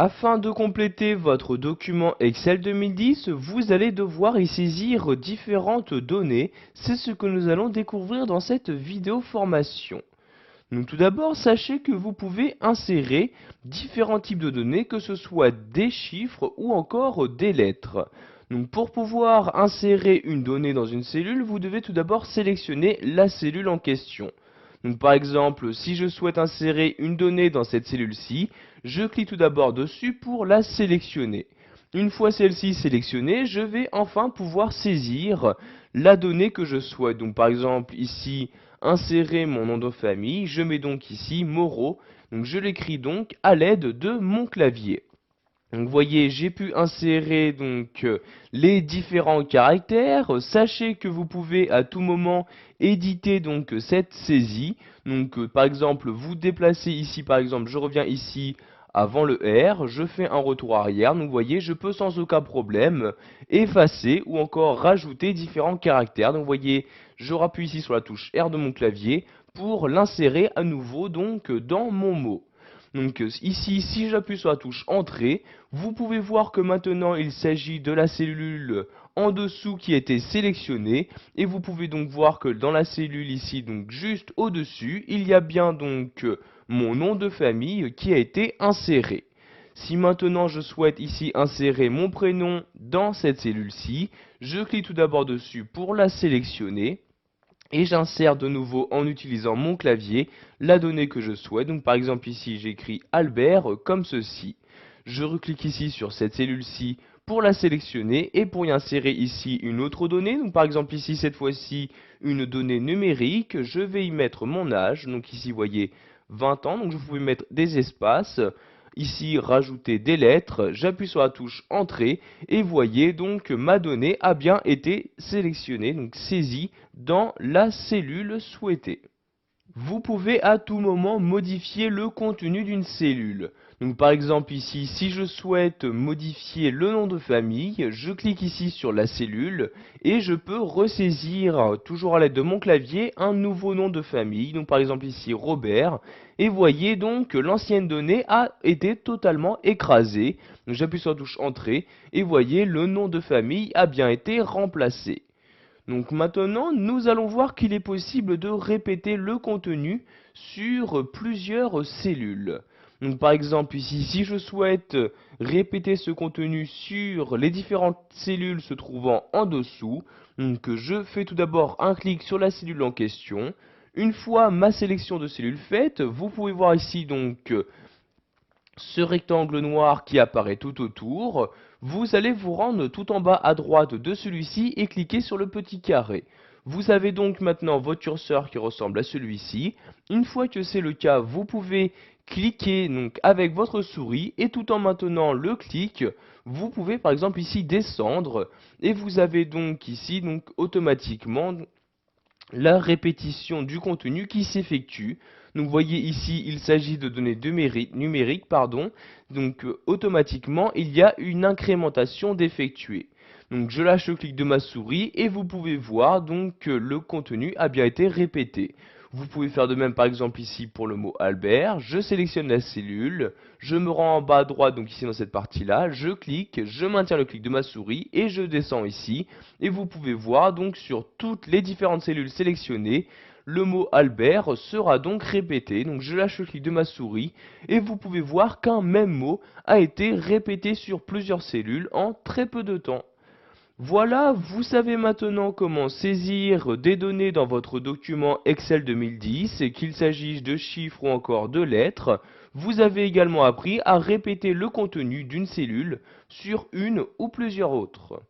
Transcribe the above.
Afin de compléter votre document Excel 2010, vous allez devoir y saisir différentes données. C'est ce que nous allons découvrir dans cette vidéo formation. Donc tout d'abord, sachez que vous pouvez insérer différents types de données, que ce soit des chiffres ou encore des lettres. Donc pour pouvoir insérer une donnée dans une cellule, vous devez tout d'abord sélectionner la cellule en question. Donc par exemple, si je souhaite insérer une donnée dans cette cellule-ci, je clique tout d'abord dessus pour la sélectionner. Une fois celle-ci sélectionnée, je vais enfin pouvoir saisir la donnée que je souhaite. Donc par exemple ici, insérer mon nom de famille, je mets donc ici Moreau. Donc je l'écris donc à l'aide de mon clavier. Donc vous voyez, j'ai pu insérer donc les différents caractères. Sachez que vous pouvez à tout moment éditer donc cette saisie. Donc par exemple, vous déplacez ici, par exemple, je reviens ici avant le R, je fais un retour arrière. Donc vous voyez, je peux sans aucun problème effacer ou encore rajouter différents caractères. Donc vous voyez, je rappuie ici sur la touche R de mon clavier pour l'insérer à nouveau donc dans mon mot. Donc ici, si j'appuie sur la touche Entrée, vous pouvez voir que maintenant il s'agit de la cellule en dessous qui a été sélectionnée. Et vous pouvez donc voir que dans la cellule ici, donc juste au-dessus, il y a bien donc mon nom de famille qui a été inséré. Si maintenant je souhaite ici insérer mon prénom dans cette cellule-ci, je clique tout d'abord dessus pour la sélectionner. Et j'insère de nouveau en utilisant mon clavier la donnée que je souhaite. Donc par exemple ici j'écris Albert comme ceci. Je reclique ici sur cette cellule-ci pour la sélectionner et pour y insérer ici une autre donnée. Donc par exemple ici cette fois-ci une donnée numérique. Je vais y mettre mon âge. Donc ici vous voyez 20 ans. Donc je pouvais mettre des espaces. Ici, rajouter des lettres, j'appuie sur la touche Entrée et voyez donc que ma donnée a bien été sélectionnée, donc saisie dans la cellule souhaitée. Vous pouvez à tout moment modifier le contenu d'une cellule. Donc par exemple ici, si je souhaite modifier le nom de famille, je clique ici sur la cellule et je peux ressaisir, toujours à l'aide de mon clavier, un nouveau nom de famille. Donc par exemple ici Robert. Et voyez donc que l'ancienne donnée a été totalement écrasée. Donc j'appuie sur la touche Entrée et voyez le nom de famille a bien été remplacé. Donc maintenant, nous allons voir qu'il est possible de répéter le contenu sur plusieurs cellules. Donc par exemple ici, si je souhaite répéter ce contenu sur les différentes cellules se trouvant en dessous, donc je fais tout d'abord un clic sur la cellule en question. Une fois ma sélection de cellules faite, vous pouvez voir ici donc ce rectangle noir qui apparaît tout autour. Vous allez vous rendre tout en bas à droite de celui-ci et cliquer sur le petit carré. Vous avez donc maintenant votre curseur qui ressemble à celui-ci. Une fois que c'est le cas, vous pouvez cliquer donc avec votre souris et tout en maintenant le clic, vous pouvez par exemple ici descendre et vous avez donc ici donc automatiquement la répétition du contenu qui s'effectue. Donc vous voyez ici, il s'agit de données numériques, donc automatiquement il y a une incrémentation d'effectuer. Donc je lâche le clic de ma souris et vous pouvez voir donc que le contenu a bien été répété. Vous pouvez faire de même par exemple ici pour le mot Albert, je sélectionne la cellule, je me rends en bas à droite, donc ici dans cette partie-là, je clique, je maintiens le clic de ma souris et je descends ici. Et vous pouvez voir donc sur toutes les différentes cellules sélectionnées, le mot Albert sera donc répété. Donc je lâche le clic de ma souris et vous pouvez voir qu'un même mot a été répété sur plusieurs cellules en très peu de temps. Voilà, vous savez maintenant comment saisir des données dans votre document Excel 2010, qu'il s'agisse de chiffres ou encore de lettres. Vous avez également appris à répéter le contenu d'une cellule sur une ou plusieurs autres.